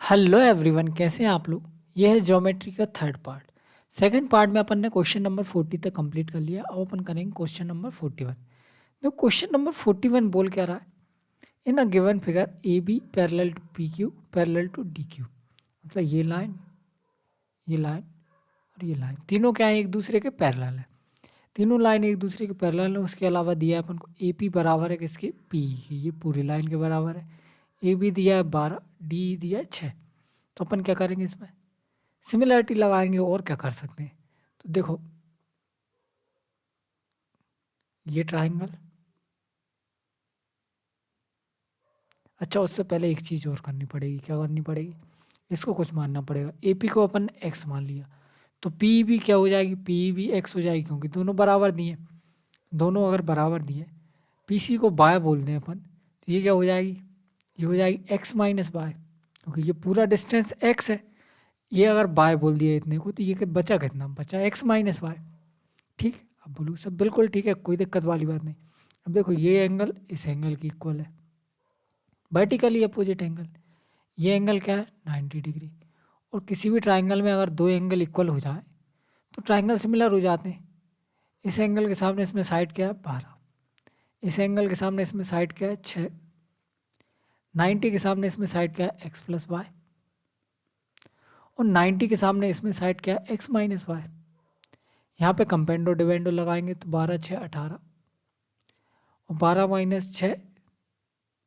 Hello everyone, कैसे हैं आप लोग। ये है ज्योमेट्री का थर्ड पार्ट। सेकंड पार्ट में अपन ने क्वेश्चन नंबर 40 तक कंप्लीट कर लिया। अब अपन करेंगे क्वेश्चन नंबर 41। तो क्वेश्चन नंबर 41 बोल क्या रहा है, in a given figure A B parallel to P Q parallel to D Q. मतलब ये लाइन और ये लाइन तीनों क्या है, एक दूसरे के पैरेलल है। तीनों लाइन एक दूसरे के पैरेलल है। उसके अलावा दिया है अपन को ए पी बराबर है किसके, पी की। ये पूरी लाइन के बराबर है। ए बी दिया है 12, डी दिया है 6। तो अपन क्या करेंगे, इसमें सिमिलरिटी लगाएंगे और क्या कर सकते हैं। तो देखो, ये ट्राइंगल, अच्छा उससे पहले एक चीज़ और करनी पड़ेगी। क्या करनी पड़ेगी, इसको कुछ मानना पड़ेगा। ए पी को अपन एक्स मान लिया तो पी भी क्या हो जाएगी, पी भी एक्स हो जाएगी, क्योंकि दोनों बराबर दिए। दोनों अगर बराबर दिए, पी सी को बाय बोल दें अपन, तो ये क्या हो जाएगी, ये हो जाएगी एक्स माइनस बाय, क्योंकि ये पूरा डिस्टेंस एक्स है। ये अगर बाय बोल दिया इतने को, तो ये बचा कितना, बचा एक्स माइनस बाय। ठीक, अब बोलूँ सब बिल्कुल ठीक है, कोई दिक्कत वाली बात नहीं। अब देखो, ये एंगल इस एंगल की इक्वल है, वर्टिकली अपोजिट एंगल। ये एंगल क्या है, 90 डिग्री। और किसी भी ट्राइंगल में अगर दो एंगल इक्वल हो जाए तो ट्राइंगल सिमिलर हो जाते हैं। इस एंगल के सामने इसमें साइड क्या है, 12। इस एंगल के सामने इसमें साइड क्या है, 6। 90 के सामने इसमें साइड क्या है, एक्स प्लस वाई। और 90 के सामने इसमें साइड क्या है, एक्स माइनस वाई। यहाँ पे कंपेंडो डिवेंडो लगाएंगे तो 12 6 18, और 12 माइनस 6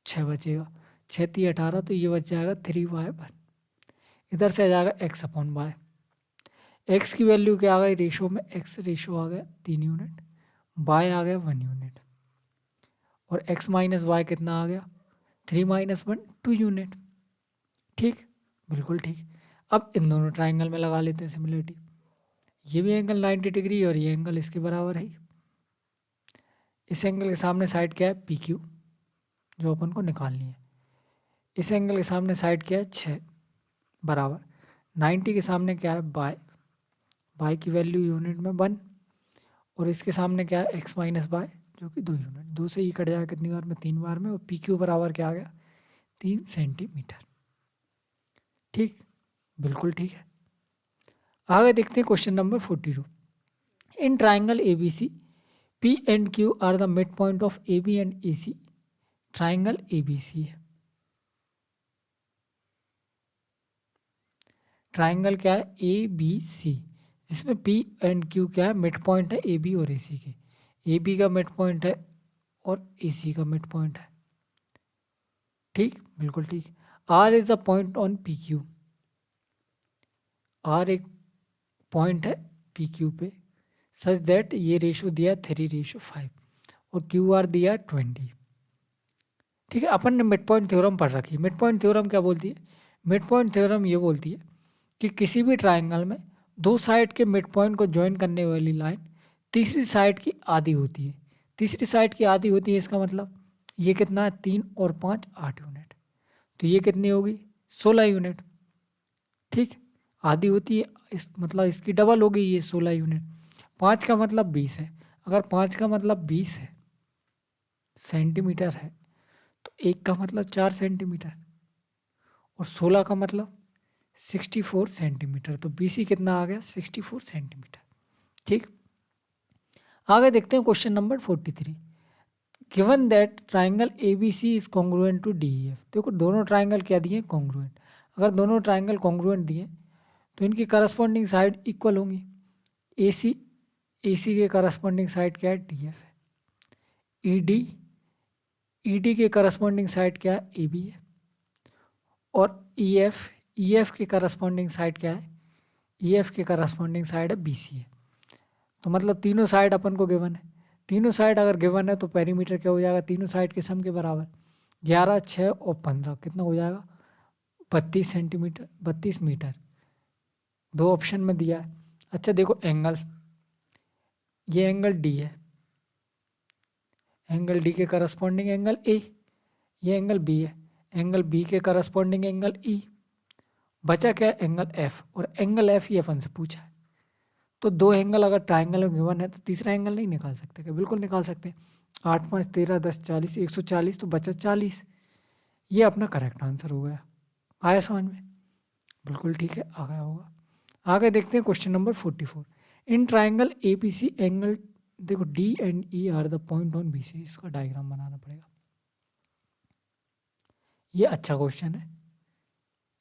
6 बचेगा। 6 3 18, तो ये बच जाएगा 3y1। इधर से आ जाएगा x अपॉन वाई। एक्स की वैल्यू क्या आ गई रेशो में, एक्स रेशो आ गया 3 यूनिट, वाई आ गया 1 यूनिट, और x माइनस वाई कितना आ गया, 3 माइनस 1 2 यूनिट। ठीक, बिल्कुल ठीक। अब इन दोनों ट्राइंगल में लगा लेते हैं सिमिलरिटी। ये भी एंगल 90 डिग्री और ये एंगल इसके बराबर है। इस एंगल के सामने साइड क्या है, पी क्यू, जो अपन को निकालनी है। इस एंगल के सामने साइड क्या है, 6 बराबर 90 के सामने क्या है, बाय। बाय की वैल्यू यूनिट में 1, और इसके सामने क्या है, एक्स माइनस बाय, जो कि 2 यूनिट। 2 से ही कट जाएगा कितनी बार में, 3 बार में। और पी क्यू बराबर क्या आ गया, 3 सेंटीमीटर। ठीक, बिल्कुल ठीक है। आगे देखते हैं question number 42। In triangle A B C P and Q R the mid point of A B and A C. Triangle A B C है। ट्राइंगल क्या है, ए बी सी, जिसमें पी एंड क्यू क्या है, मिड पॉइंट है A B और ए सी के। A B का मिड पॉइंट है और ए सी का मिड पॉइंट है। ठीक, बिल्कुल ठीक। R is a point on P Q. R एक पॉइंट है पी क्यू पे, सच दैट ये रेशो दिया 3:5 और क्यू आर दिया 20। ठीक है, अपन ने मिड पॉइंट थ्योरम पढ़ रखी है। मिड पॉइंट थ्योरम क्या बोलती है, मिड पॉइंट थ्योरम ये बोलती है कि किसी भी ट्राइंगल में दो साइड के मिड पॉइंट को ज्वाइन करने वाली लाइन तीसरी साइड की आधी होती है। तीसरी साइड की आधी होती है, इसका मतलब ये कितना है, 3 और 5 8 यूनिट। तो ये कितनी होगी, 16 यूनिट। ठीक, आधी होती है, इस मतलब इसकी डबल हो गई, ये 16 यूनिट। 5 का मतलब 20 है। अगर 5 का मतलब 20 है सेंटीमीटर है, तो 1 का मतलब 4 सेंटीमीटर, और 16 का मतलब 64 सेंटीमीटर। तो BC कितना आ गया, 64 सेंटीमीटर। ठीक, आगे देखते हैं question number 43। Given that triangle A B C is congruent to D F. देखो, दोनों ट्राइंगल क्या दिए, कॉन्ग्रुएंट। अगर दोनों ट्राइंगल कॉन्ग्रुएंट दिए तो इनकी करस्पॉन्डिंग साइड इक्वल होंगी। ए सी के करस्पॉन्डिंग साइड क्या है, डी एफ है। ई डी के करस्पॉन्डिंग साइड क्या है, ए बी है। और ई एफ के करस्पॉन्डिंग साइड क्या है, ई एफ के करस्पॉन्डिंग साइड है बी सी है। तो मतलब तीनों साइड अपन को गिवन है। तीनों साइड अगर गिवन है तो पेरीमीटर क्या हो जाएगा, तीनों साइड के सम के बराबर। 11 6 और 15 कितना हो जाएगा, 32 सेंटीमीटर, 32 मीटर। दो ऑप्शन में दिया है। अच्छा देखो एंगल, ये एंगल डी है, एंगल डी के करस्पॉन्डिंग एंगल ए। ये एंगल बी है, एंगल बी के करस्पॉन्डिंग एंगल ई। बचा क्या, एंगल एफ, और एंगल एफ ही अपन से पूछा है। तो दो एंगल अगर ट्राइंगल में गिवन है तो तीसरा एंगल नहीं निकाल सकते क्या, बिल्कुल निकाल सकते हैं। 8 5 13 10 40, 140, तो बचा 40। ये अपना करेक्ट आंसर हो गया। आया समझ में। बिल्कुल ठीक है, आ गया होगा। आगे देखते हैं question number 44। In triangle A B C angle, देखो D and E are the point on B C, इसका डायग्राम बनाना पड़ेगा। ये अच्छा क्वेश्चन है,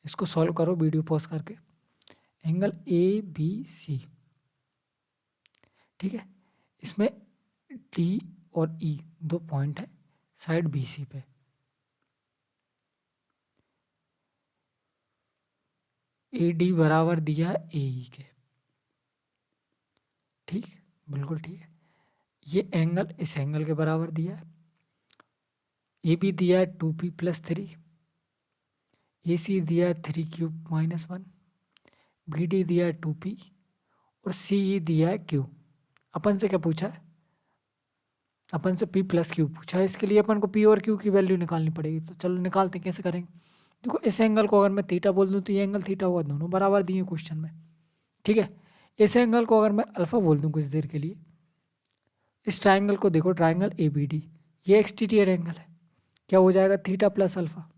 इसको सॉल्व करो वीडियो पॉज करके। एंगल ए बी सी, ठीक है, इसमें डी और ई दो पॉइंट है साइड बी सी पे। ए डी बराबर दिया है ए ई के, ठीक, बिल्कुल ठीक है। ये एंगल इस एंगल के बराबर दिया है। ए बी दिया है 2p+3, ए सी दिया है 3³ -1, बी डी दिया है 2p और सी ई दिया है q। अपन से क्या पूछा है? अपन से p+q पूछा है। इसके लिए अपन को p और q की वैल्यू निकालनी पड़ेगी। तो चलो निकालते हैं, कैसे करेंगे। देखो इस एंगल को अगर मैं थीटा बोल दूं तो ये एंगल थीटा होगा, दोनों बराबर दिए क्वेश्चन में, ठीक है। इस एंगल को अगर मैं अल्फा बोल दूं कुछ देर के लिए, इस ट्राइंगल को देखो, ट्राइंगल ए बी डी, ये एक्सटीरियर एंगल है, क्या हो जाएगा थीटा प्लस अल्फा।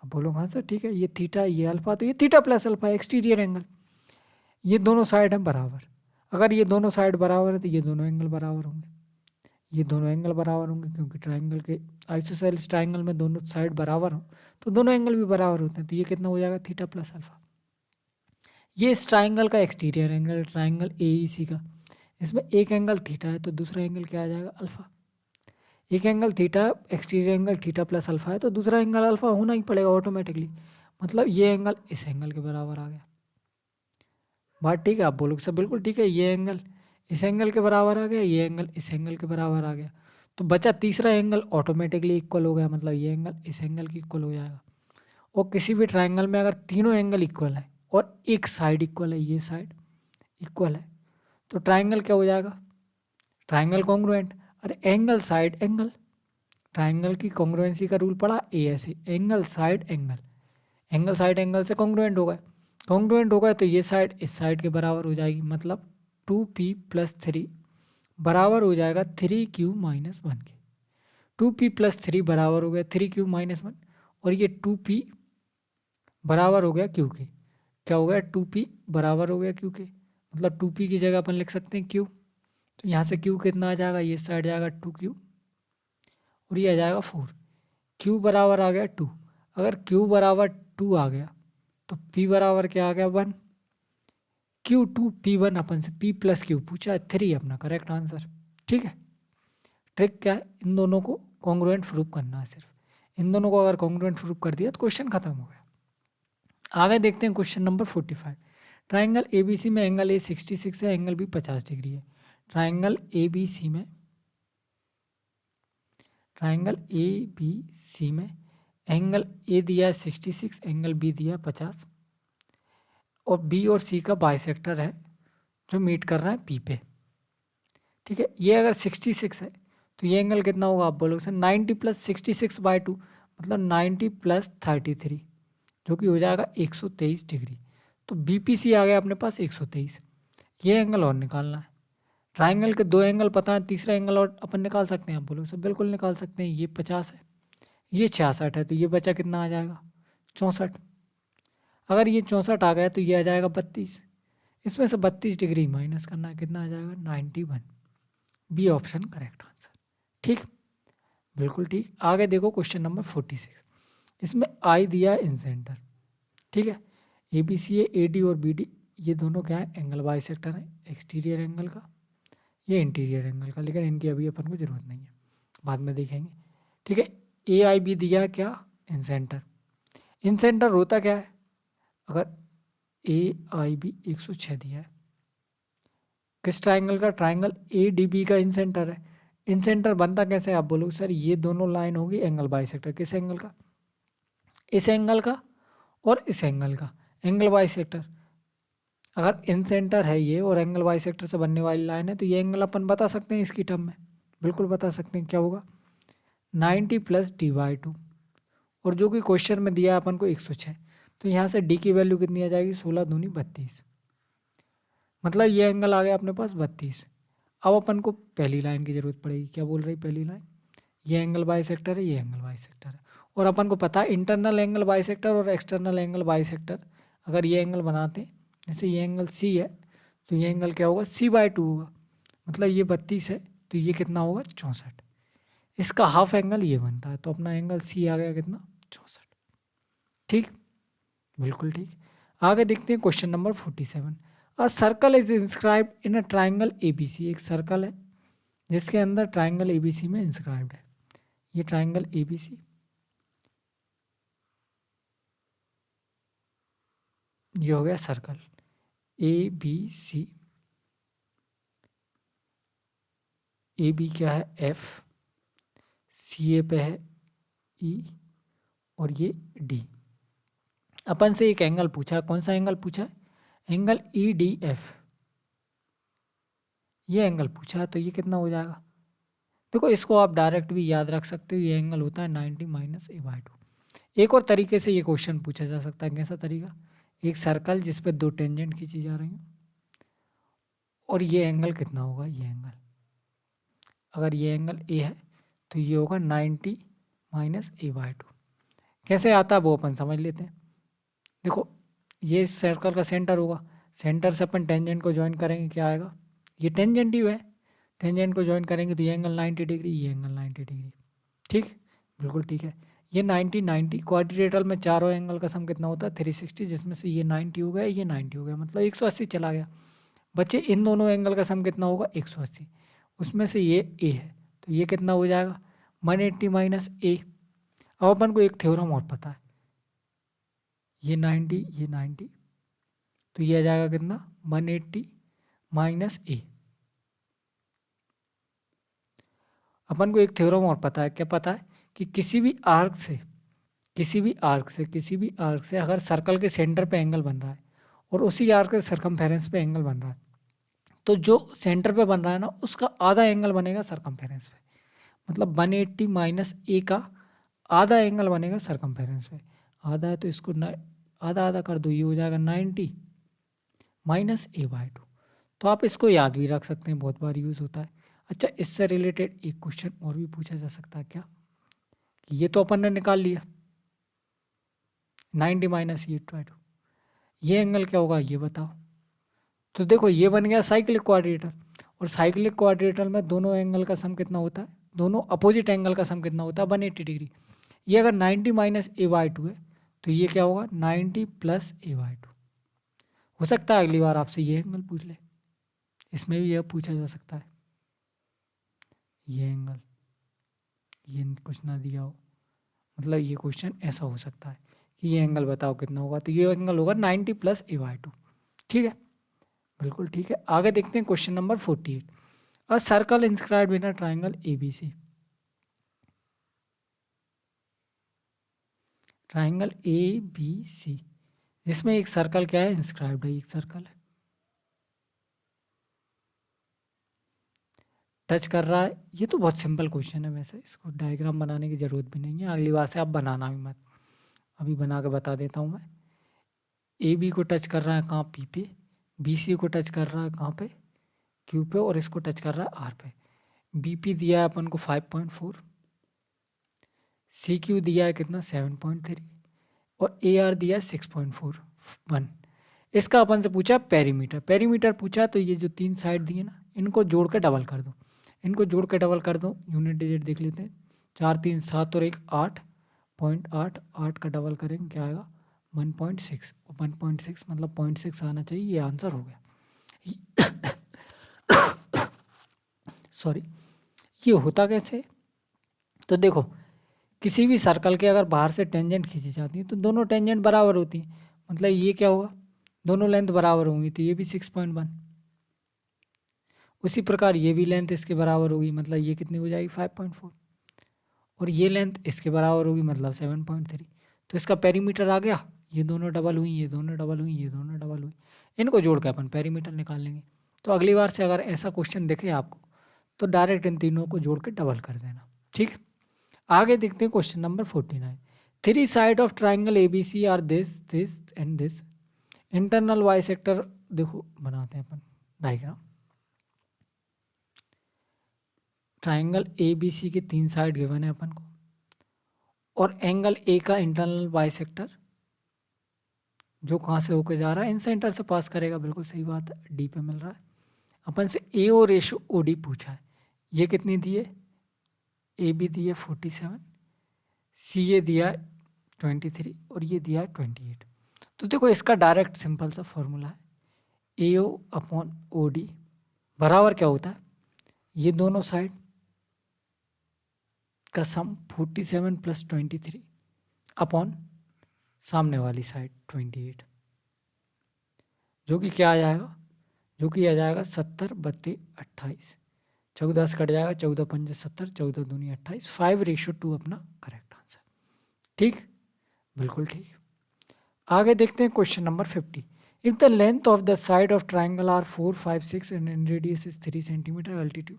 अब बोलो हाँ सर ठीक है, ये थीटा ये अल्फा, तो ये theta plus alpha exterior angle. ये दोनों साइड हैं बराबर, अगर ये दोनों साइड बराबर है तो ये दोनों एंगल बराबर होंगे, ये दोनों एंगल बराबर होंगे, क्योंकि ट्राइंगल के आइसोसेलेस ट्राइंगल में दोनों साइड बराबर हो तो दोनों एंगल भी बराबर होते हैं। तो ये कितना हो जाएगा थीटा प्लस अल्फा। ये इस ट्राइंगल का एक्सटीरियर एंगल, ट्राइंगल ए ई सी का, इसमें एक एंगल थीटा है तो दूसरा एंगल क्या आ जाएगा अल्फा। एक angle theta, exterior angle theta plus alpha है तो दूसरा एंगल अल्फा होना ही पड़ेगा ऑटोमेटिकली, मतलब ये एंगल इस एंगल के बराबर आ गया। बात ठीक है, आप बोलोगे सर बिल्कुल ठीक है, ये एंगल इस एंगल के बराबर आ गया, ये एंगल इस एंगल के बराबर आ गया, तो बचा तीसरा एंगल ऑटोमेटिकली इक्वल हो गया, मतलब ये एंगल इस एंगल की इक्वल हो जाएगा। और किसी भी ट्राइंगल में अगर तीनों एंगल इक्वल है और एक साइड इक्वल है, ये साइड इक्वल है, तो ट्राइंगल क्या हो जाएगा, ट्राइंगल कॉन्ग्रुएंट। अरे एंगल साइड एंगल, ट्राइंगल की कॉन्ग्रुएंसी का रूल पढ़ा ए ऐसे, angle side angle, angle side angle से कॉन्ग्रुएंट हो गए, कॉन्ग्रुएंट हो गए तो ये साइड इस साइड के बराबर हो जाएगी, मतलब 2p+3 बराबर हो जाएगा 3q-1 के। 2p+3 बराबर हो गया 3q-1 और ये 2p बराबर हो गया q के। क्या हो गया 2p बराबर हो गया q के, मतलब 2p की जगह अपन लिख सकते हैं q। तो यहाँ से q कितना आ जाएगा, ये साइड जाएगा 2q और ये आ जाएगा 4। q बराबर आ गया 2, अगर q बराबर 2 आ गया तो p बराबर क्या आ गया 1। Q2 P1 अपन से p+q पूछा है 3 अपना करेक्ट आंसर, ठीक है। ट्रिक क्या है, इन दोनों को कॉन्ग्रुएंट प्रूफ करना है सिर्फ, इन दोनों को अगर कॉन्ग्रुएंट प्रूफ कर दिया तो क्वेश्चन खत्म हो गया। आगे देखते हैं question number 45। Triangle A B C में एंगल ए 66 है, एंगल बी 50 डिग्री है। ट्राइंगल ए बी सी में, ट्राइंगल ए बी सी में एंगल ए दिया है 66, एंगल बी दिया है 50 और बी और सी का बाइसेक्टर है जो मीट कर रहा है पी पे, ठीक है। ये अगर 66 है तो ये एंगल कितना होगा, आप बोलोगे सर 90 + 66/2 मतलब 90 + 33 जो कि हो जाएगा 123 डिग्री। तो बी पी सी आ गया अपने पास 123। ये एंगल और निकालना है, ट्राइंगल के दो एंगल पता है, तीसरा एंगल और अपन निकाल सकते हैं, आप बोलोगे सर बिल्कुल निकाल सकते हैं। ये 50 है, ये 66 है, तो ये बचा कितना आ जाएगा 64। अगर ये 64 आ गया तो ये आ जाएगा 32, इसमें से 32 डिग्री माइनस करना है, कितना आ जाएगा 91। बी ऑप्शन करेक्ट आंसर, ठीक, बिल्कुल ठीक। आगे देखो क्वेश्चन नंबर 46। इसमें आई दिया है इन सेंटर, ठीक है। ए बी सी है, ए डी और बी डी ये दोनों क्या है एंगल बाइसेक्टर है, एक्सटीरियर एंगल का, ये इंटीरियर एंगल का, लेकिन इनकी अभी अपन को जरूरत नहीं है, बाद में देखेंगे, ठीक है। ए आई बी दिया है क्या इन सेंटर, इन सेंटर होता क्या है, अगर ए आई बी 106 दिया है, किस ट्राइंगल का, ट्राइंगल ए डी बी का इन सेंटर है। इन सेंटर बनता कैसे है, आप बोलोगे सर ये दोनों लाइन होगी एंगल बाइसेक्टर, किस एंगल का, इस एंगल का और इस एंगल का, एंगल बाइसेक्टर। अगर इन सेंटर है ये और एंगल बाइसेक्टर से बनने वाली लाइन है तो ये एंगल अपन बता सकते हैं इसकी टर्म में, बिल्कुल बता सकते हैं, क्या होगा 90 + d/2 और जो कि क्वेश्चन में दिया है अपन को 106, तो यहाँ से डी की वैल्यू कितनी आ जाएगी 16 दूनी 32, मतलब ये एंगल आ गया अपने पास 32। अब अपन को पहली लाइन की जरूरत पड़ेगी, क्या बोल रही पहली लाइन, ये एंगल बाइसेक्टर है, ये एंगल बाइसेक्टर है और अपन को पता है इंटरनल एंगल बाइसेक्टर और एक्सटर्नल एंगल बाइसेक्टर अगर ये एंगल बनाते हैं, जैसे ये एंगल सी है तो ये एंगल क्या होगा, C/2 होगा, मतलब ये 32 है तो ये कितना होगा, 64। इसका हाफ एंगल ये बनता है, तो अपना एंगल सी आ गया कितना, 64। ठीक, बिल्कुल ठीक। आगे देखते हैं question number 47। A circle is inscribed in a triangle ABC। एक सर्कल है जिसके अंदर ट्राइंगल ABC में इंस्क्राइब्ड है। ये ट्राइंगल ABC, ये हो गया सर्कल ABC। AB क्या है, F, CA पे है E, और ये D। अपन से एक एंगल पूछा, कौन सा एंगल पूछा है, एंगल EDF, ये एंगल पूछा है, तो ये कितना हो जाएगा। देखो इसको आप डायरेक्ट भी याद रख सकते हो, ये एंगल होता है 90 - A/2। एक और तरीके से ये क्वेश्चन पूछा जा सकता है, कैसा तरीका, एक सर्कल जिस पे दो टेंजेंट खींची जा रही हैं और ये एंगल कितना होगा, ये एंगल, अगर ये एंगल A है तो ये होगा 90 - A/2। कैसे आता है वो अपन समझ लेते हैं। देखो ये इस सर्कल का सेंटर होगा, सेंटर से अपन टेंजेंट को ज्वाइन करेंगे, क्या आएगा, ये टेंजेंट ही है, टेंजेंट को ज्वाइन करेंगे तो ये एंगल 90 डिग्री, ये एंगल 90 डिग्री। ठीक, बिल्कुल ठीक है। ये 90 90 क्वाड्रिलेटरल में चारों एंगल का सम कितना होता है, 360, जिसमें से ये 90 हो गया, ये 90 हो गया, मतलब 180 चला गया। बच्चे इन दोनों एंगल का सम कितना होगा, 180, उसमें से ये A है तो ये कितना हो जाएगा, 180 - A। अब अपन को एक थ्योरम और पता है, ये 90 ये 90, तो ये आ जाएगा कितना, 180 - A। अपन को एक थ्योरम और पता है, क्या पता है, कि किसी भी आर्क से अगर सर्कल के सेंटर पे एंगल बन रहा है और उसी आर्क के सरकमफेरेंस पे एंगल बन रहा है, तो जो सेंटर पे बन रहा है ना उसका आधा एंगल बनेगा सरकमफेरेंस पे, मतलब 180 - A का आधा एंगल बनेगा सरकमफेरेंस पे। आधा है तो इसको आधा आधा कर दो, ये हो जाएगा 90 - A/2। तो आप इसको याद भी रख सकते हैं, बहुत बार यूज़ होता है। अच्छा, इससे रिलेटेड एक क्वेश्चन और भी पूछा जा सकता है, क्या, कि ये तो अपन ने निकाल लिया 90 - A/2, ये एंगल क्या होगा ये बताओ। तो देखो ये बन गया साइक्लिक क्वाड्रेटर, और साइक्लिक क्वाड्रेटर में दोनों एंगल का सम कितना होता है, दोनों अपोजिट एंगल का सम कितना होता है, 180 डिग्री। ये अगर 90 - A/2 है तो ये क्या होगा, 90 + A/2। हो सकता है अगली बार आपसे ये एंगल पूछ ले, इसमें भी यह पूछा जा सकता है, ये एंगल, ये कुछ ना दिया हो, मतलब ये क्वेश्चन ऐसा हो सकता है कि ये एंगल बताओ कितना होगा, तो ये एंगल होगा 90 + A/2। ठीक है, बिल्कुल ठीक है। आगे देखते हैं question number 48। A circle inscribed in a triangle ABC। Triangle ABC जिसमें एक सर्कल क्या है, इंस्क्राइब्ड है, एक सर्कल है, टच कर रहा है। ये तो बहुत सिंपल क्वेश्चन है, वैसे इसको डायग्राम बनाने की ज़रूरत भी नहीं है, अगली बार से आप बनाना भी मत, अभी बना के बता देता हूँ मैं। AB को टच कर रहा है कहाँ, P पे, BC को टच कर रहा है कहाँ पे, Q पे, और इसको टच कर रहा है R पे। BP दिया है अपन को 5.4, CQ दिया है कितना 7.3, और AR दिया है 6.41। इसका अपन से पूछा पेरीमीटर, पेरीमीटर पूछा तो ये जो तीन साइड दिए ना इनको जोड़ के डबल कर दो, इनको जोड़ के डबल कर दो, यूनिट डिजिट देख लेते हैं, 4 3 7 और 1 8.8, 8 का डबल करेंगे क्या आएगा, 1.6, 1.6 मतलब 0.6 आना चाहिए, ये आंसर हो गया। सॉरी, ये होता कैसे, तो देखो किसी भी सर्कल के अगर बाहर से टेंजेंट खींची जाती है तो दोनों टेंजेंट बराबर होती हैं, मतलब ये क्या होगा, दोनों लेंथ बराबर होंगी तो ये भी 6.1। उसी प्रकार ये भी लेंथ इसके बराबर होगी, मतलब ये कितनी हो जाएगी 5.4, और ये लेंथ इसके बराबर होगी मतलब 7.3। तो इसका पेरीमीटर आ गया, ये दोनों डबल हुई, ये दोनों डबल हुई, ये दोनों डबल हुई, इनको जोड़ के अपन पेरीमीटर निकाल लेंगे। तो अगली बार से अगर ऐसा क्वेश्चन दिखे आपको तो डायरेक्ट इन तीनों को जोड़ के डबल कर देना। ठीक है, आगे देखते हैं question number 49। 3 side of triangle ABC are this this and this. Internal bisector, देखो बनाते हैं अपन डायग्राम। ट्राइंगल ABC के 3 साइड गिवन है अपन को, और एंगल A का इंटरनल बाइसेक्टर जो कहाँ से होके जा रहा है, इन सेंटर से पास करेगा, बिल्कुल सही बात है, डी पे मिल रहा है। अपन से ए ओ रेशो ओ डी पूछा है, ये कितनी दी है, ए बी दी है 47, सी ए दिया है 23 और ये दिया है 28। तो देखो इसका डायरेक्ट सिंपल सा फॉर्मूला है, ए ओ अपॉन ओ डी बराबर क्या होता है, ये दोनों साइड का सम 47 प्लस 23 अपॉन सामने वाली साइड 28, जो कि क्या आ जाएगा, जो कि आ जाएगा 70/28, 14 से कट जाएगा, 14 पंजे 70, 14 दूनी 28, 5:2 अपना करेक्ट आंसर। ठीक, बिल्कुल ठीक। आगे देखते हैं question number 50। If the length of the side of triangle are 4, 5, 6 and inradius is 3 centimetre altitude.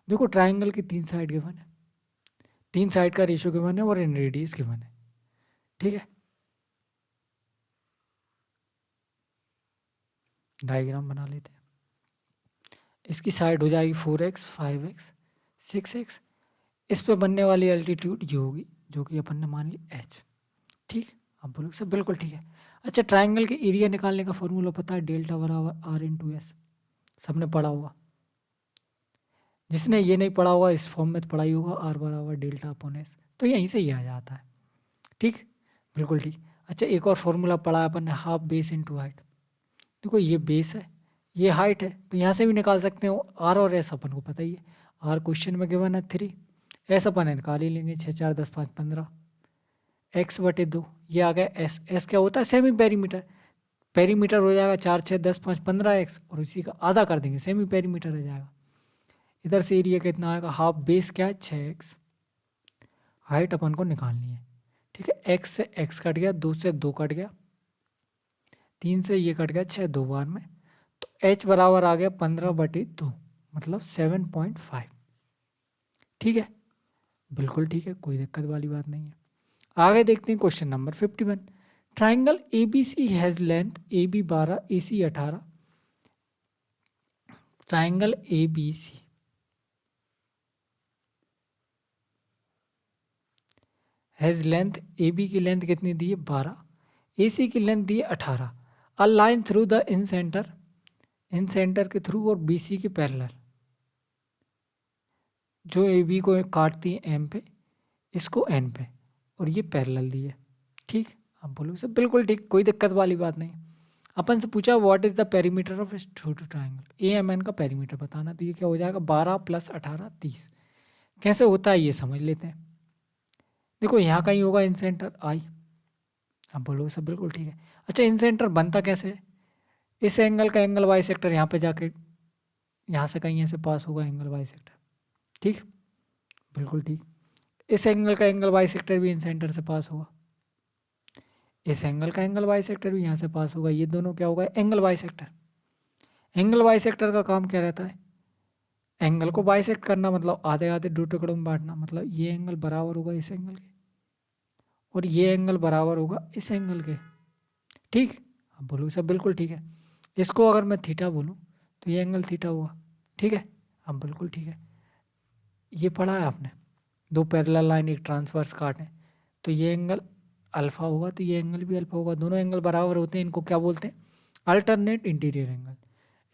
देखो ट्राइंगल की 3 साइड गिवन है, 3 साइड का रेशियो गिवन है और इन रेडियस गिवन है। ठीक है, डायग्राम बना लेते हैं। इसकी साइड हो जाएगी 4x, 5x, 6x। इस पे बनने वाली अल्टीट्यूड ये होगी, जो कि अपन ने मान ली h। ठीक, आप बोलो सर बिल्कुल ठीक है। अच्छा, ट्राइंगल के एरिया निकालने का फॉर्मूला पता है, डेल्टा बराबर r इंटू एस, सबने पढ़ा होगा। जिसने ये नहीं पढ़ा होगा, इस फॉर्म में तो पढ़ा ही होगा, r बराबर डेल्टा अपॉन एस, तो यहीं से ये आ जाता है। ठीक, बिल्कुल ठीक। अच्छा, एक और फॉर्मूला पढ़ा है अपन ने, हाफ बेस इंटू हाइट। देखो ये बेस है, ये हाइट है, तो यहाँ से भी निकाल सकते हो। आर और एस अपन को पता ही है, आर क्वेश्चन में गिवन है 3, एस अपन निकाल ही लेंगे, 6 4 10 5 15, x/2 ये आ गया एस। एस क्या होता है, सेमी पेरीमीटर, पेरीमीटर हो जाएगा 4 6 10 5 15x, और उसी का आधा कर देंगे, सेमी पेरीमीटर हो जाएगा। इधर से एरिया कितना आएगा, हाफ बेस क्या है 6x, हाइट अपन को निकालनी है। ठीक है, x से x कट गया, 2 से 2 कट गया, 3 से ये कट गया, 6 2 बार में, तो h बराबर आ गया 15/2, मतलब 7.5। ठीक है, बिल्कुल ठीक है, कोई दिक्कत वाली बात नहीं है। आगे देखते हैं question number 51। Triangle A B C has length A B 12, A C 18। Triangle A B C has length, A B की लेंथ कितनी दी है 12, ए सी की लेंथ दी है 18। A line through the in centre, in centre के through और B C के parallel, जो ए बी को काटती है एम पे, इसको एन पे, और ये पैरेलल दी है। ठीक, आप बोलो सर बिल्कुल ठीक, कोई दिक्कत वाली बात नहीं। अपन से पूछा what is the perimeter of छोटू ट्राइंगल, ए एम एन का पेरीमीटर बताना, तो ये क्या हो जाएगा 12 + 18 30। कैसे होता है ये समझ लेते हैं। देखो यहाँ कहीं होगा इन सेंटर आई, आप बोलो सर बिल्कुल ठीक है। अच्छा, इन सेंटर बनता कैसे है, इस एंगल का एंगल वाई सेक्टर यहाँ पे जाके, यहाँ से कहीं ऐसे पास होगा एंगल वाई सेक्टर। ठीक, बिल्कुल ठीक। इस एंगल का एंगल वाई सेक्टर भी इन सेंटर से पास होगा, इस एंगल का एंगल वाई सेक्टर भी यहाँ से पास होगा, ये दोनों क्या होगा, angle bisector. Angle bisector का काम क्या रहता है, एंगल को बाइसेक्ट करना, मतलब आधे आधे दो टुकड़ों में बांटना, मतलब ये एंगल बराबर होगा इस एंगल के, और ये एंगल बराबर होगा इस एंगल के। ठीक, अब बोलो सब बिल्कुल ठीक है। इसको अगर मैं थीटा बोलूँ तो ये एंगल थीटा हुआ। ठीक है, अब बिल्कुल ठीक है। ये पढ़ा है आपने, दो पैरेलल लाइन एक ट्रांसवर्स काटे, तो ये एंगल अल्फा होगा, तो ये एंगल भी अल्फा होगा, दोनों एंगल बराबर होते हैं, इनको क्या बोलते हैं, अल्टरनेट इंटीरियर एंगल।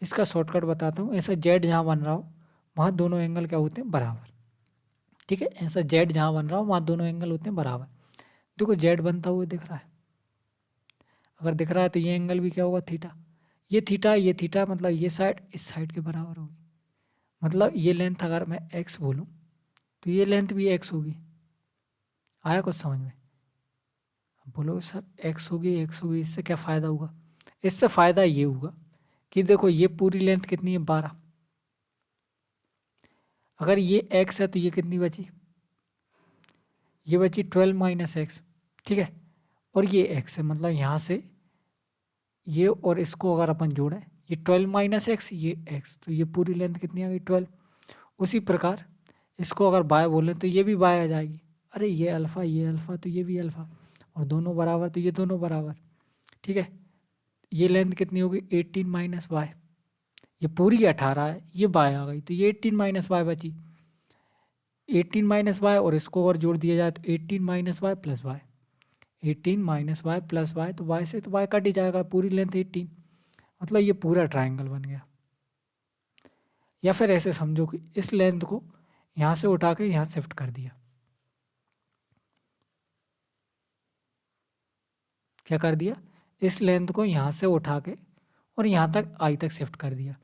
इसका शॉर्टकट बताता हूँ, ऐसा जेड जहाँ बन रहा हो वहाँ दोनों एंगल क्या होते हैं, बराबर। ठीक है, ऐसा जेड जहाँ बन रहा हो वहाँ दोनों एंगल होते हैं बराबर। देखो जेड बनता हुआ दिख रहा है, अगर दिख रहा है तो ये एंगल भी क्या होगा, थीटा। ये थीटा, ये थीटा, मतलब ये साइड इस साइड के बराबर होगी। मतलब ये लेंथ अगर मैं एक्स बोलूँ तो ये लेंथ भी एक्स होगी। आया कुछ समझ में, अब बोलो सर एक्स होगी, एक्स होगी, इससे क्या फ़ायदा होगा, इससे फ़ायदा ये होगा कि देखो ये पूरी लेंथ कितनी है 12, अगर ये एक्स है तो ये कितनी बची, ये बची 12 - एक्स। ठीक है, और ये एक्स है, मतलब यहाँ से ये और इसको अगर अपन जोड़ें, ये 12 - एक्स, ये एक्स, तो ये पूरी लेंथ कितनी आ गई 12। उसी प्रकार इसको अगर बाय बोलें तो ये भी बाय आ जाएगी, अरे ये अल्फ़ा, ये अल्फ़ा, तो ये भी अल्फ़ा, और दोनों बराबर तो ये दोनों बराबर। ठीक है, ये लेंथ कितनी होगी 18 - वाई, ये पूरी 18 है, ये बाय आ गई, तो ये 18 - वाई बची, 18 - वाई, और इसको अगर जोड़ दिया जाए तो 18 - Y plus Y, 18 minus Y plus Y, तो वाई से तो वाई कट ही जाएगा, पूरी लेंथ 18, मतलब ये पूरा ट्राइंगल बन गया। या फिर ऐसे समझो कि इस लेंथ को यहाँ से उठा के यहाँ शिफ्ट कर दिया, क्या कर दिया, इस लेंथ को यहाँ से उठा के और यहाँ तक आई तक शिफ्ट कर दिया।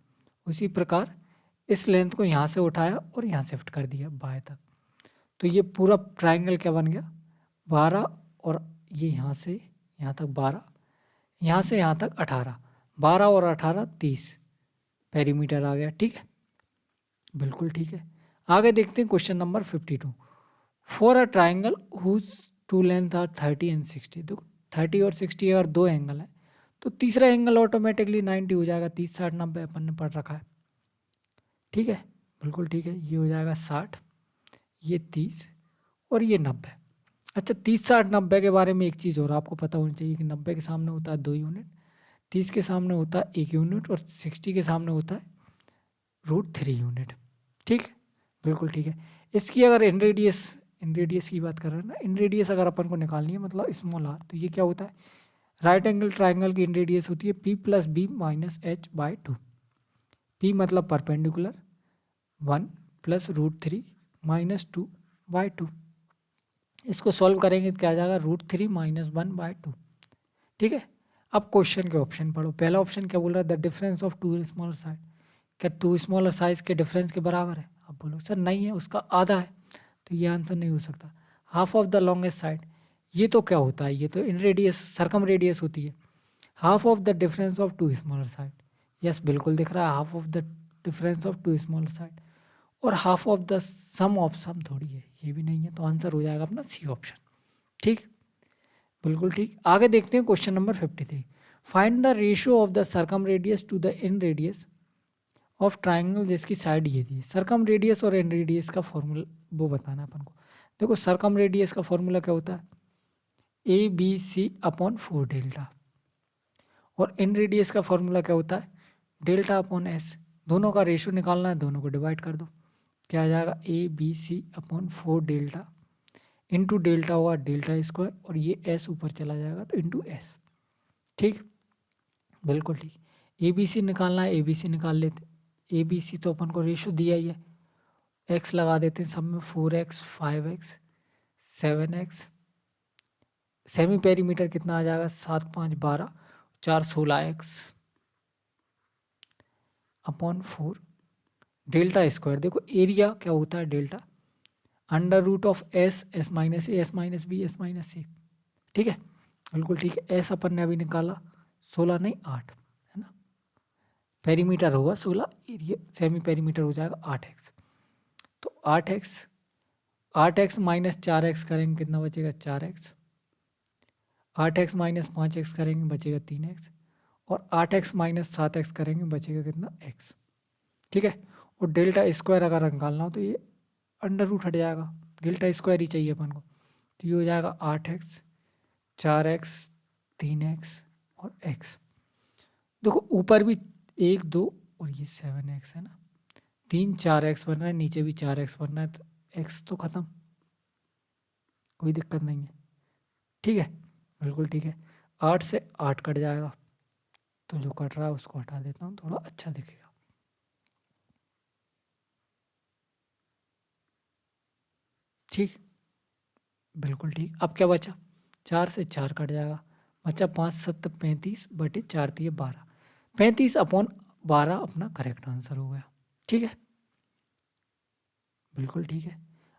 उसी प्रकार इस लेंथ को यहाँ से उठाया और यहाँ शिफ्ट कर दिया बाएं तक, तो ये पूरा ट्राइंगल क्या बन गया, 12, और ये यहाँ से यहाँ तक 12, यहाँ से यहाँ तक 18, 12 और 18 30 पेरीमीटर आ गया। ठीक है, बिल्कुल ठीक है। आगे देखते हैं question number 52। For a triangle whose two length are 30 and 60, देखो 30 और 60 अगर दो एंगल है तो तीसरा एंगल ऑटोमेटिकली 90 हो जाएगा। 30 60 90 अपन ने पढ़ रखा है। ठीक है, बिल्कुल ठीक है, ये हो जाएगा 60, ये 30 और ये 90। अच्छा, 30 60 90 के बारे में एक चीज़ और आपको पता होनी चाहिए कि 90 के सामने होता है 2 यूनिट, 30 के सामने होता है 1 यूनिट और 60 के सामने होता है √3 यूनिट। ठीक, बिल्कुल ठीक है। इसकी अगर इन रेडियस की बात कर रहे हैं ना, इन रेडियस अगर अपन को निकालनी है मतलब स्मॉल आर, तो ये क्या होता है, राइट एंगल ट्राइंगल की इन रेडियस होती है P + B - H/2। P मतलब परपेंडिकुलर 1 + √3 - 2/2। इसको सॉल्व करेंगे तो क्या आ जाएगा, √3 - 1/2। ठीक है, अब क्वेश्चन के ऑप्शन पढ़ो। पहला ऑप्शन क्या बोल रहा है, the difference of two smaller side, क्या टू स्मॉलर साइज के डिफरेंस के बराबर है। अब बोलो सर नहीं है, उसका आधा है, तो ये आंसर नहीं हो सकता। Half of the longest side, ये तो क्या होता है, ये तो इन रेडियस सरकम रेडियस होती है। Half of the difference of two smaller side, yes बिल्कुल दिख रहा है, half of the difference of two smaller side. और half of the sum of sum थोड़ी है, ये भी नहीं है, तो आंसर हो जाएगा अपना सी ऑप्शन। ठीक, बिल्कुल ठीक। आगे देखते हैं question number 53। Find the ratio of the circumradius to the inradius of triangle जिसकी साइड ये दी है। सर्कम रेडियस और इन रेडियस का फॉर्मूला वो बताना है अपन को। देखो सर्कम रेडियस का फॉर्मूला क्या होता है, ABC/4 डेल्टा, और इन रेडियस का फॉर्मूला क्या होता है, डेल्टा/S। दोनों का रेशियो निकालना है, दोनों को डिवाइड कर दो, क्या आ जाएगा, ABC/4 डेल्टा इंटू डेल्टा हुआ डेल्टा स्क्वायर, और ये S ऊपर चला जाएगा तो इंटू S। ठीक, बिल्कुल ठीक। ABC निकालना है, ABC निकाल लेते। ABC तो अपन को रेशियो दिया ही है, x लगा देते हैं सब में, 4x 5x 7x, semi perimeter कितना आ जाएगा, 7 5 12 4 16x/4 डेल्टा स्क्वायर। देखो एरिया क्या होता है, delta √S S - A S - B S - C। ठीक है, बिल्कुल ठीक है। S अपन ने अभी निकाला 16 नहीं 8 है ना, पेरीमीटर होगा 16, एरिया सेमी पेरीमीटर हो जाएगा 8x। तो 8x 8x - 4x करेंगे कितना बचेगा, 4x। 8x - 5x करेंगे बचेगा 3x, और 8x - 7x करेंगे बचेगा कितना, x। ठीक है, और डेल्टा स्क्वायर अगर निकालना हो तो ये अंडर रूट हट जाएगा, डेल्टा स्क्वायर ही चाहिए अपन को, तो ये हो जाएगा 8x 4x 3x और x। देखो ऊपर भी 1 2 और ये 7x है ना, 3 4x बन रहा है, नीचे भी 4x बन रहा है, तो x तो खत्म, कोई दिक्कत नहीं है। ठीक है, बिल्कुल ठीक है। 8 से 8 कट जाएगा, तो जो कट रहा है उसको हटा देता हूँ, थोड़ा अच्छा दिखेगा। ठीक, बिल्कुल ठीक। अब क्या बचा, 4 से 4 कट जाएगा, बचा 5 7 35 बटे 4 दिए 12, 35/12 अपना करेक्ट आंसर हो गया। ठीक है, बिल्कुल ठीक है।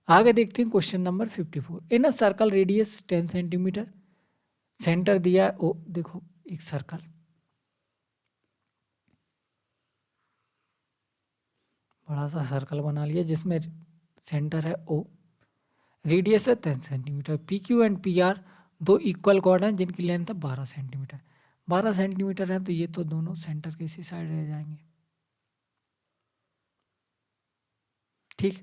आगे देखते हैं question number 54। In a circle radius 10 centimetre, centre दिया है ओ, देखो एक सर्कल, बड़ा सा सर्कल बना लिया जिसमें सेंटर है O, रेडियस है 10 सेंटीमीटर। PQ एंड PR दो इक्वल कॉर्ड हैं जिनकी लेंथ है 12 सेंटीमीटर। 12 सेंटीमीटर है तो ये तो दोनों सेंटर के इसी साइड रह जाएंगे। ठीक,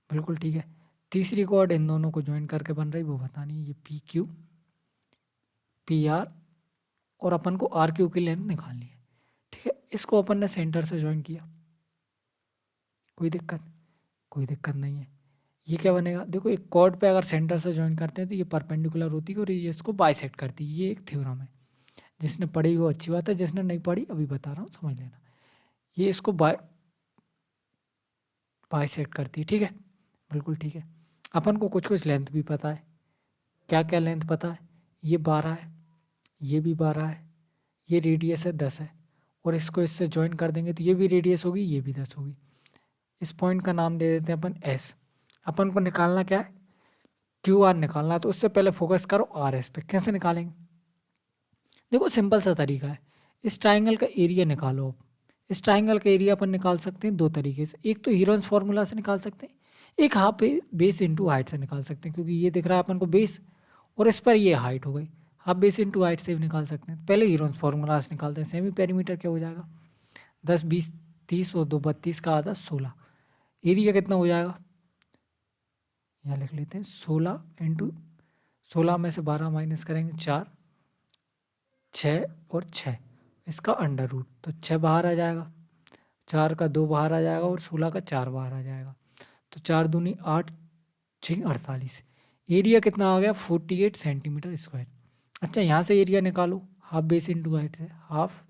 बिल्कुल ठीक है। तीसरी कॉर्ड इन दोनों को ज्वाइन करके बन रही वो बतानी है, ये PQ PR, और अपन को RQ की लेंथ निकालनी है। ठीक है, इसको अपन ने सेंटर से ज्वाइन किया, कोई दिक्कत नहीं है। ये क्या बनेगा, देखो एक कॉर्ड पे अगर सेंटर से ज्वाइन करते हैं तो ये परपेंडिकुलर होती है और ये इसको बाइसेक्ट करती है। ये एक थ्योरम है, जिसने पढ़ी वो अच्छी बात है, जिसने नहीं पढ़ी अभी बता रहा हूँ समझ लेना। ये इसको बाइसेक्ट करती है, ठीक है, बिल्कुल ठीक है। अपन को कुछ कुछ लेंथ भी पता है। क्या क्या लेंथ पता है, ये 12 है, ये भी 12 है, ये रेडियस है 10 है, और इसको इससे ज्वाइन कर देंगे तो ये भी रेडियस होगी, ये भी 10 होगी। इस पॉइंट का नाम दे देते हैं अपन एस। अपन को निकालना क्या है, क्यू आर निकालना है, तो उससे पहले फोकस करो आर एस पे। कैसे निकालेंगे, देखो सिंपल सा तरीका है, इस ट्राइंगल का एरिया निकालो। आप इस ट्राइंगल का एरिया अपन निकाल सकते हैं दो तरीके से, एक तो हीरोन्स फार्मूला से निकाल सकते हैं, एक हाफ बेस इंटू हाइट से निकाल सकते हैं, क्योंकि ये दिख रहा है अपन को बेस और इस पर ये हाइट हो गई। हाफ बेस इंटू हाइट से भी निकाल सकते हैं। पहले हीरोन्स फार्मूला से निकालते हैं। सेमी पेरीमीटर क्या हो जाएगा, 10 20 30 और 2 32 का आधा 16। एरिया कितना हो जाएगा, यहाँ लिख लेते हैं 16 इंटू 16 में से 12 माइनस करेंगे 4, 6 और 6, इसका अंडर रूट, तो 6 बाहर आ जाएगा, 4 का 2 बाहर आ जाएगा और 16 का 4 बाहर आ जाएगा। तो 4 दूनी 8, 6 48। एरिया कितना आ गया, 48 सेंटीमीटर स्क्वायर। अच्छा यहाँ से एरिया निकालो, हाफ बेस इंटू हाइट से। हाफ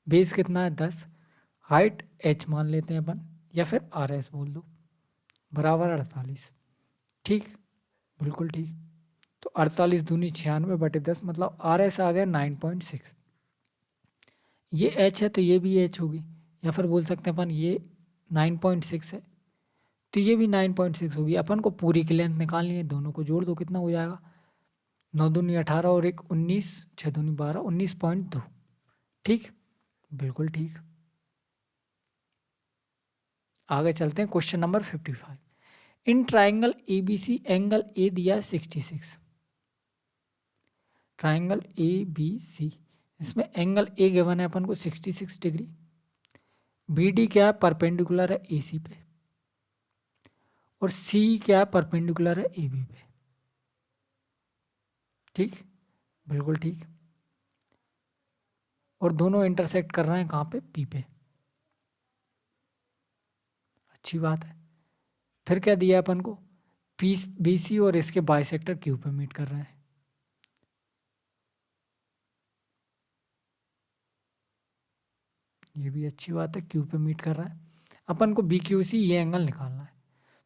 बेस कितना है 10, हाइट h मान लेते हैं अपन, या फिर आर एस बोल दो, बराबर 48। ठीक, बिल्कुल ठीक। तो 48 दूनी 96 बटे 10, मतलब आर एस आ गया 9.6। ये h है तो ये भी h होगी, या फिर बोल सकते हैं अपन ये 9.6 है तो ये भी 9.6 होगी। अपन को पूरी की लेंथ निकालनी है, दोनों को जोड़ दो, कितना हो जाएगा, 9 दूनी 18 और 1 19, 6 दूनी 12, 19.2। ठीक, बिल्कुल ठीक। आगे चलते हैं, question number 55। In triangle A B C angle A दिया 66। ट्राइंगल ए बी सी, इसमें एंगल ए गिवन है अपन को 66 डिग्री। बी डी क्या है, परपेंडिकुलर है ए सी पे, और सी क्या है, परपेंडिकुलर है ए बी पे। ठीक, बिल्कुल ठीक। और दोनों इंटरसेक्ट कर रहे हैं कहाँ पे, पी पे। अच्छी बात है। फिर क्या दिया है अपन को, पी बी सी और इसके बाइसेक्टर क्यू पे मीट कर रहे हैं। ये भी अच्छी बात है, क्यू पे मीट कर रहा है। अपन को बी क्यू सी ये एंगल निकालना है,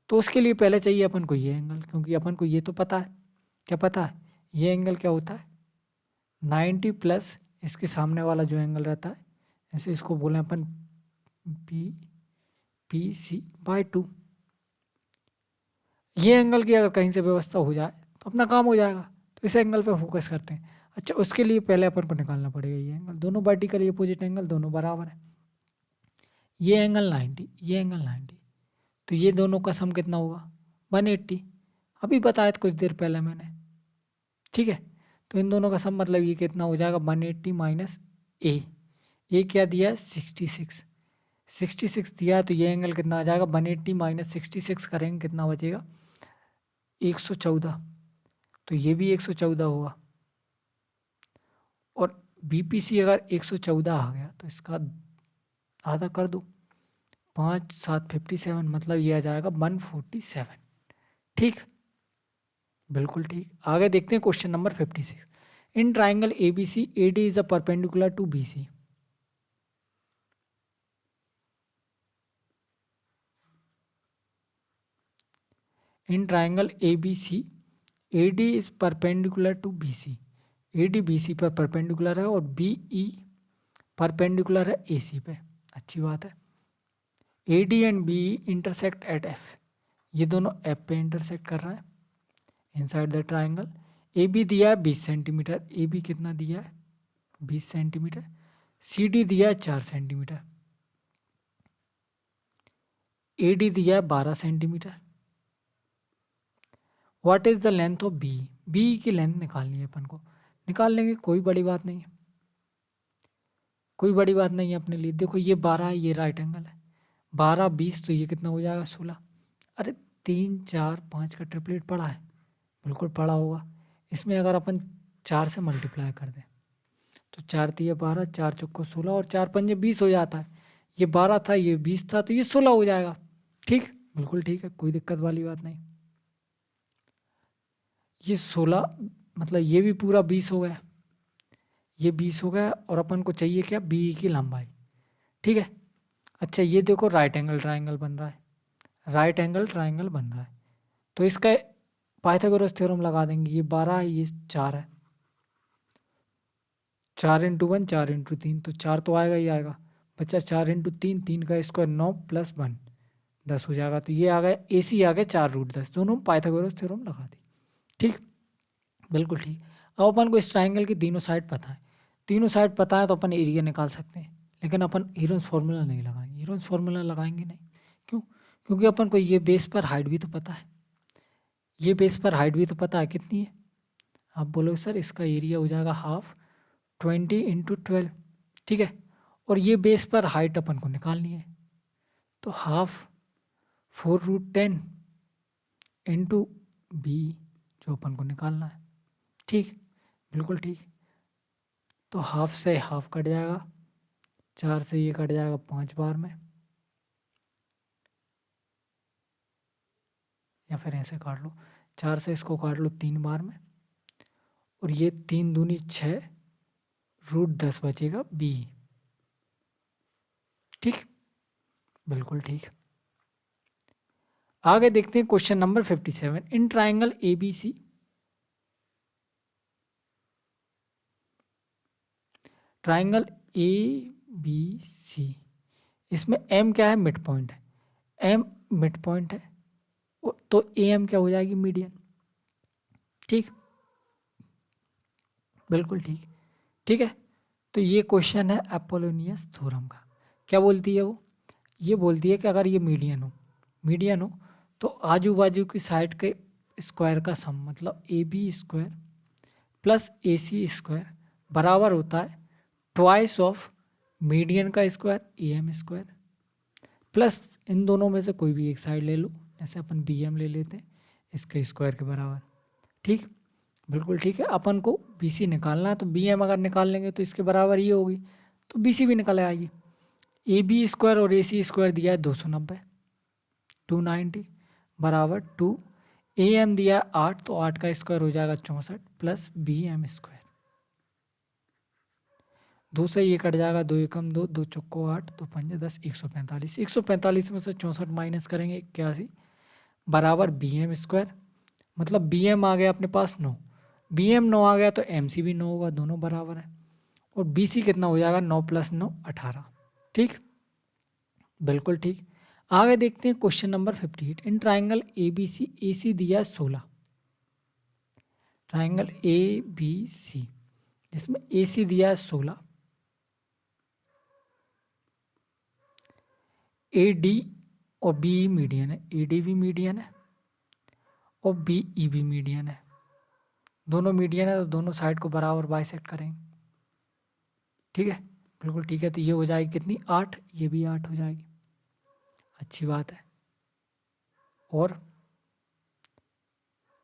तो उसके लिए पहले चाहिए अपन को ये एंगल, क्योंकि अपन को ये तो पता है। क्या पता है, ये एंगल क्या होता है, 90 प्लस इसके सामने वाला जो एंगल रहता है, जैसे इसको बोले अपन बी पी सी बाय 2। ये एंगल की अगर कहीं से व्यवस्था हो जाए तो अपना काम हो जाएगा, तो इस एंगल पे फोकस करते हैं। अच्छा उसके लिए पहले अपन को निकालना पड़ेगा ये एंगल, दोनों वर्टिकल अपोजिट एंगल दोनों बराबर है। ये एंगल 90, ये एंगल 90, तो ये दोनों का सम कितना होगा, 180। अभी बताया था कुछ देर पहले मैंने, ठीक है। तो इन दोनों का सम मतलब ये कितना हो जाएगा, 180 माइनस ए क्या दिया है 66, 66 दिया है, तो ये एंगल कितना आ जाएगा, 180 माइनस 66 करेंगे कितना बचेगा, 114। तो ये भी 114 होगा। और बीपीसी अगर 114 आ गया तो इसका आधा कर दो, 5 7 57, मतलब ये आ जाएगा 147। ठीक, बिल्कुल ठीक। आगे देखते हैं question number 56। In triangle A B C A D is a perpendicular to B C. In triangle A B C A D is perpendicular to B C. A D B C पर perpendicular है और B E perpendicular है ए सी पे। अच्छी बात है। A D and B intersect at F, ये दोनों एफ पे इंटरसेक्ट कर रहा है inside the triangle. A B दिया है 20 सेंटीमीटर, ए बी कितना दिया है 20 सेंटीमीटर। सी डी दिया है 4 सेंटीमीटर। ए डी दिया है 12 centimetre. What is the length of B, B की लेंथ निकालनी है अपन को। निकाल लेंगे, कोई बड़ी बात नहीं है, कोई बड़ी बात नहीं है अपने लिए। देखो ये 12 है, ये राइट एंगल है, 12 20 तो ये कितना हो जाएगा 16। अरे 3 4 5 का ट्रिपलेट पड़ा है, बिल्कुल पड़ा होगा। इसमें अगर अपन 4 से मल्टीप्लाई कर दें तो 4 तिया 12, 4 चौको 16 और 4 पंजे 20 हो जाता है। ये 12 था, ये 20 था, तो ये 16 हो जाएगा। ठीक, बिल्कुल ठीक है, कोई दिक्कत वाली बात नहीं। ये 16 मतलब ये भी पूरा 20 हो गया, ये 20 हो गया और अपन को चाहिए क्या, बी की लंबाई। ठीक है। अच्छा ये देखो राइट एंगल ट्राइंगल बन रहा है, राइट एंगल ट्राइंगल बन रहा है, तो इसका पाइथागोरस थ्योरम लगा देंगे। ये 12 है, ये 4 है, 4 × 1 4 × 3, तो 4 तो आएगा ही आएगा। बच्चा 4 × 3, 3 का स्क्वायर 9 + 1 10 हो जाएगा। तो ये आ गया AC आ गया 4√10, दोनों पाइथागोरस थ्योरम लगा दी। ठीक, बिल्कुल ठीक। अब अपन को इस ट्राइंगल की तीनों साइड पता है, तीनों साइड पता है तो अपन एरिया निकाल सकते हैं, लेकिन अपन हीरोन्स फार्मूला नहीं लगाएंगे, हीरोन्स फार्मूला लगाएंगे नहीं। क्यों? क्योंकि अपन को ये बेस पर हाइट भी तो पता है, ये बेस पर हाइट भी तो पता है कितनी है। आप बोलोगे सर इसका एरिया हो जाएगा हाफ 20 × 12। ठीक है, और ये बेस पर हाइट अपन को निकालनी है, तो हाफ 4√10 × B जो अपन को निकालना है। ठीक, बिल्कुल ठीक। तो हाफ से हाफ कट जाएगा, 4 से ये कट जाएगा 5 बार में, या फिर ऐसे काट लो, 4 से इसको काट लो 3 बार में, और ये 3 दूनी 6√10 बचेगा B। ठीक, बिल्कुल ठीक। आगे देखते हैं question number 57। In triangle ABC, triangle ABC, इसमें M क्या है, मिड पॉइंट है, M मिड पॉइंट है, तो AM क्या हो जाएगी, मीडियन। ठीक, बिल्कुल ठीक। ठीक है, तो ये क्वेश्चन है अपोलोनियस थ्योरम का। क्या बोलती है वो, ये बोलती है कि अगर ये मीडियन हो, मीडियन हो तो आजू बाजू की साइड के स्क्वायर का सम मतलब AB² + AC² बराबर होता है ट्वाइस ऑफ मीडियन का स्क्वायर AM² प्लस इन दोनों में से कोई भी एक साइड ले लो, जैसे अपन BM ले लेते हैं, इसके स्क्वायर के बराबर। ठीक, बिल्कुल ठीक है। अपन को BC निकालना है, तो BM अगर निकाल लेंगे तो इसके बराबर ये होगी, तो BC भी निकल आएगी। AB² और AC² दिया है 290, 290 बराबर 2, AM दिया 8, तो 8 का स्क्वायर हो जाएगा 64 + BM²। 2 से ये कट जाएगा, 2 एकम 2, 2 चौको 8, 2 पंजे 10, 145। 145 में से 64 माइनस करेंगे 81 बराबर BM², मतलब BM आ गया अपने पास 9, BM 9 आ गया तो MC भी 9 होगा, दोनों बराबर है। और BC कितना हो जाएगा, 9 + 9 18। ठीक, बिल्कुल ठीक। आगे देखते हैं question number 58। In triangle ABC, AC दिया है 16, ट्राइंगल ABC जिसमें AC दिया है 16, AD और BE मीडियन है, AD भी मीडियन है और BE भी मीडियन है, दोनों मीडियन है, तो दोनों साइड को बराबर बाइसेक्ट करेंगे। ठीक है, बिल्कुल ठीक है। तो ये हो जाएगी कितनी, 8, ये भी 8 हो जाएगी, अच्छी बात है। और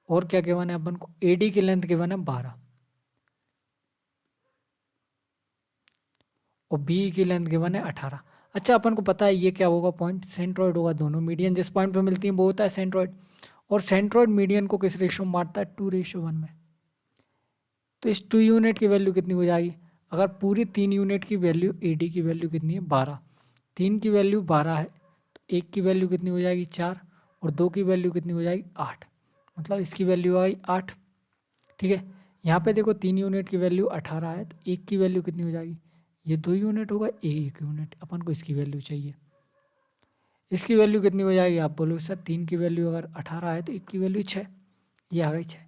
क्या गिवन है अपन को, AD की लेंथ गिवन है 12 और BE की लेंथ गिवन है 18। अच्छा, अपन को पता है ये क्या होगा, पॉइंट सेंट्रॉइड होगा, दोनों मीडियन जिस पॉइंट पे मिलती हैं वो होता है सेंट्रॉइड, और सेंट्रॉइड मीडियन को किस रेशो में बांटता है, 2:1 में। तो इस 2 यूनिट की वैल्यू कितनी हो जाएगी, अगर पूरी 3 यूनिट की वैल्यू, AD की वैल्यू कितनी है 12, 3 की वैल्यू 12 है, तो 1 की वैल्यू कितनी हो जाएगी 4, और 2 की वैल्यू कितनी हो जाएगी 8, मतलब इसकी वैल्यू आ गई 8। ठीक है, यहाँ पे देखो 3 यूनिट की वैल्यू 18 है, तो 1 की वैल्यू कितनी हो जाएगी, ये 2 यूनिट होगा, 1 यूनिट, अपन को इसकी वैल्यू चाहिए। इसकी वैल्यू कितनी हो जाएगी, आप बोलोगे सर 3 की वैल्यू अगर 18 है तो 1 की वैल्यू 6, ये आ गई 6।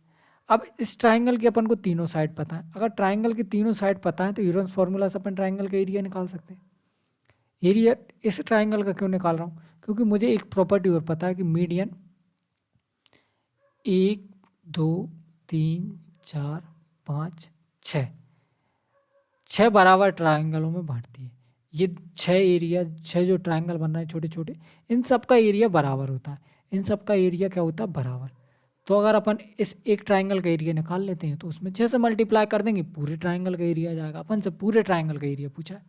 अब इस ट्राइंगल के अपन को तीनों साइड पता है, अगर ट्राइंगल की तीनों साइड पता है तो यूरोन्स फार्मूला से अपन ट्राइंगल का एरिया निकाल सकते हैं। एरिया इस ट्राइंगल का क्यों निकाल रहा हूँ, क्योंकि मुझे एक प्रॉपर्टी और पता है कि मीडियन 1 2 3 4 5 6 6 बराबर ट्राइंगलों में बांटती है। ये 6 एरिया, 6 जो ट्राइंगल बन रहे हैं छोटे छोटे, इन सब का एरिया बराबर होता है, इन सब का एरिया क्या होता है, बराबर। तो अगर अपन इस एक ट्राइंगल का एरिया निकाल लेते हैं तो उसमें 6 से मल्टीप्लाई कर देंगे, पूरे ट्राइंगल का एरिया आ जाएगा। अपन से पूरे ट्राइंगल का एरिया पूछा है,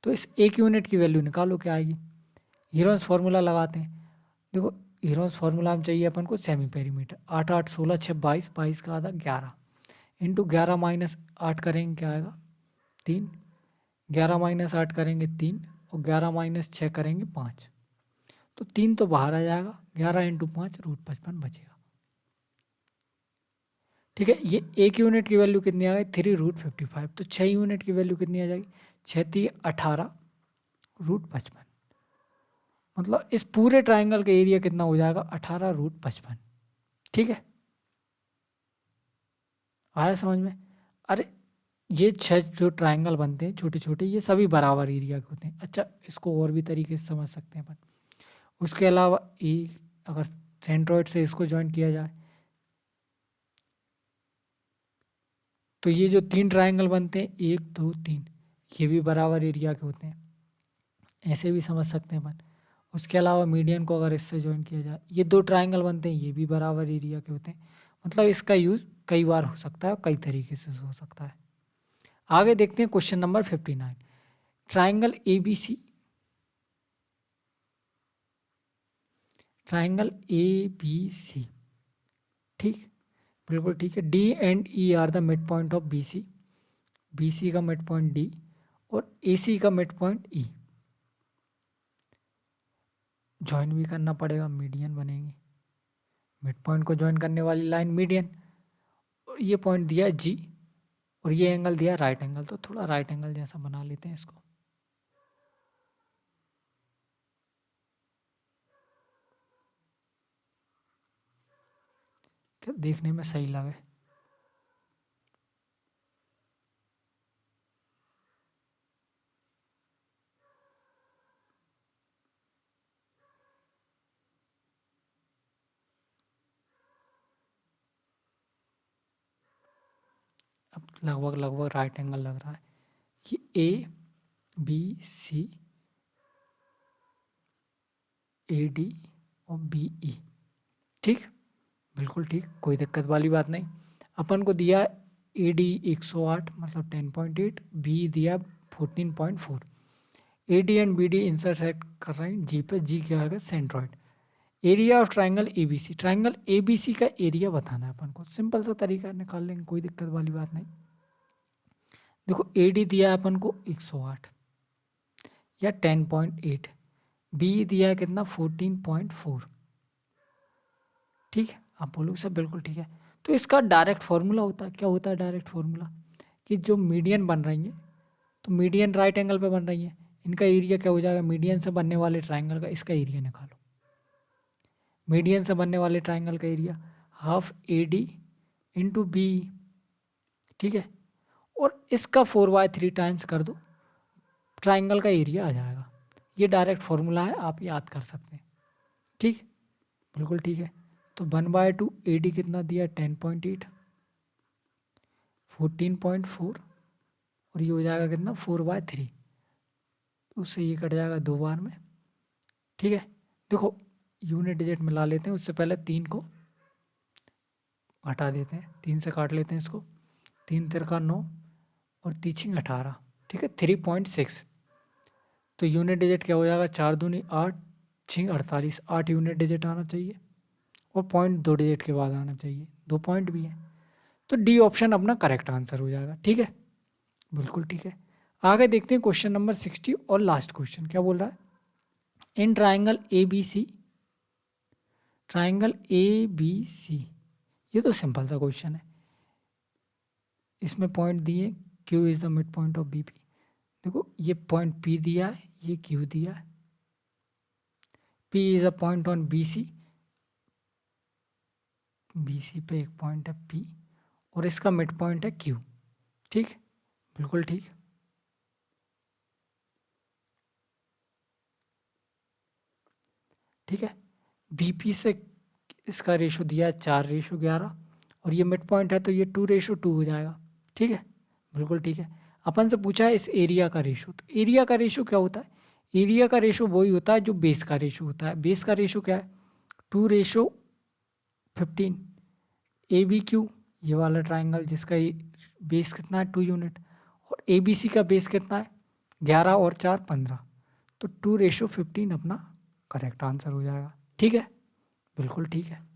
तो इस 1 यूनिट की वैल्यू निकालो क्या आएगी, हीरोन्स फार्मूला लगाते हैं। देखो हीरोन्स फार्मूला में चाहिए अपन को सेमी पेरीमीटर। 8 8 16 6 22, 22 का आधा 11 इंटू 11 माइनस 8 करेंगे क्या आएगा 3, 11 माइनस 8 करेंगे 3 और 11 माइनस 6 करेंगे 5, तो 3 तो बाहर आ जाएगा, 11 इंटू 5 √55 बचेगा। ठीक है, ये एक यूनिट की वैल्यू कितनी आ गई 3√55, तो 6 यूनिट की वैल्यू कितनी आ जाएगी 6 3 18 √55, मतलब इस पूरे ट्राइंगल का एरिया कितना हो जाएगा 18√55। ठीक है, आया समझ में। अरे ये 6 जो ट्राइंगल बनते हैं छोटे छोटे, ये सभी बराबर एरिया के होते हैं। अच्छा, इसको और भी तरीके से समझ सकते हैं अपन। उसके अलावा एक अगर सेंट्रोइड से इसको ज्वाइन किया जाए तो ये जो 3 ट्राइंगल बनते हैं 1 2 3, ये भी बराबर एरिया के होते हैं, ऐसे भी समझ सकते हैं अपन। उसके अलावा मीडियन को अगर इससे ज्वाइन किया जाए, ये 2 ट्राइंगल बनते हैं, ये भी बराबर एरिया के होते हैं। मतलब इसका यूज कई बार हो सकता है, कई तरीके से हो सकता है। आगे देखते हैं question number 59। Triangle A B C, triangle A B C, ठीक, बिल्कुल ठीक है। D and E are the mid point of B C, B C का मिड पॉइंट डी और ए सी का मिड पॉइंट ई। ज्वाइन भी करना पड़ेगा, मीडियन बनेंगे, मिड पॉइंट को ज्वाइन करने वाली लाइन मीडियन। और ये पॉइंट दिया जी और ये एंगल दिया राइट एंगल, तो थोड़ा राइट एंगल जैसा बना लेते हैं इसको। क्या देखने में सही लगे। अब लगभग लगभग राइट एंगल लग रहा है। ये A B C A D और बी ई, ठीक, बिल्कुल ठीक, कोई दिक्कत वाली बात नहीं। अपन को दिया ए डी 108 मतलब 10.8, बी दिया 14.4। A D and B D intersect कर रहे हैं जी पे, जी क्या है centroid. Area of triangle A B C, triangle A B C का एरिया बताना है अपन को, सिंपल सा तरीका निकाल लेंगे, कोई दिक्कत वाली बात नहीं। देखो ए डी दिया है अपन को 108 या 10.8, बी दिया है कितना 14.4, ठीक है, आप बोलोगे सर बिल्कुल ठीक है। तो इसका डायरेक्ट फॉर्मूला होता है, क्या होता है डायरेक्ट फॉर्मूला, कि जो मीडियन बन रही है तो मीडियन राइट एंगल पे बन रही है, इनका एरिया क्या हो जाएगा, मीडियन से बनने वाले ट्राइंगल का इसका एरिया निकालो। मीडियन से बनने वाले ट्राइंगल का area half A D into B, ठीक है, और इसका 4/3 टाइम्स कर दो, ट्राइंगल का एरिया आ जाएगा। ये डायरेक्ट फॉर्मूला है, आप याद कर सकते हैं, ठीक, बिल्कुल ठीक है। तो 1/2 ए डी कितना दिया 10.8, 14.4 और ये हो जाएगा कितना 4/3, तो उससे ये कट जाएगा 2 बार में, ठीक है। देखो यूनिट डिजिट मिला लेते हैं, उससे पहले 3 को हटा देते हैं, 3 से काट लेते हैं इसको, 3 तिरका 9 और तीछिंग 18, ठीक है 3.6। तो यूनिट डिजिट क्या हो जाएगा 4 दूनी 8, 6 48, 8 यूनिट डिजिट आना चाहिए और पॉइंट 2 डिजिट के बाद आना चाहिए, 2 पॉइंट भी है, तो डी ऑप्शन अपना करेक्ट आंसर हो जाएगा, ठीक है, बिल्कुल ठीक है। आगे देखते हैं क्वेश्चन नंबर 60 और लास्ट क्वेश्चन क्या बोल रहा है। In triangle A B C, triangle A B C, ये तो सिंपल सा क्वेश्चन है, इसमें पॉइंट दिए Q is the mid point of B P. देखो ये पॉइंट पी दिया है, ये क्यू दिया है, P is a point on B C, B C पे एक पॉइंट है पी और इसका मिड पॉइंट है क्यू, ठीक, बिल्कुल ठीक। ठीक है, बीपी से इसका रेशो दिया है 4:11 और ये मिड पॉइंट है तो ये 2:2 हो जाएगा, ठीक है, बिल्कुल ठीक है। अपन से पूछा है इस एरिया का रेशो, तो एरिया का रेशो क्या होता है, एरिया का रेशो वही होता है जो बेस का रेशो होता है। बेस का रेशो क्या है 2:15, ए बी क्यू ये वाला ट्राइंगल जिसका बेस कितना है 2 यूनिट और ए बी सी का बेस कितना है 11 और 4 15, तो 2:15 अपना करेक्ट आंसर हो जाएगा, ठीक है, बिल्कुल ठीक है।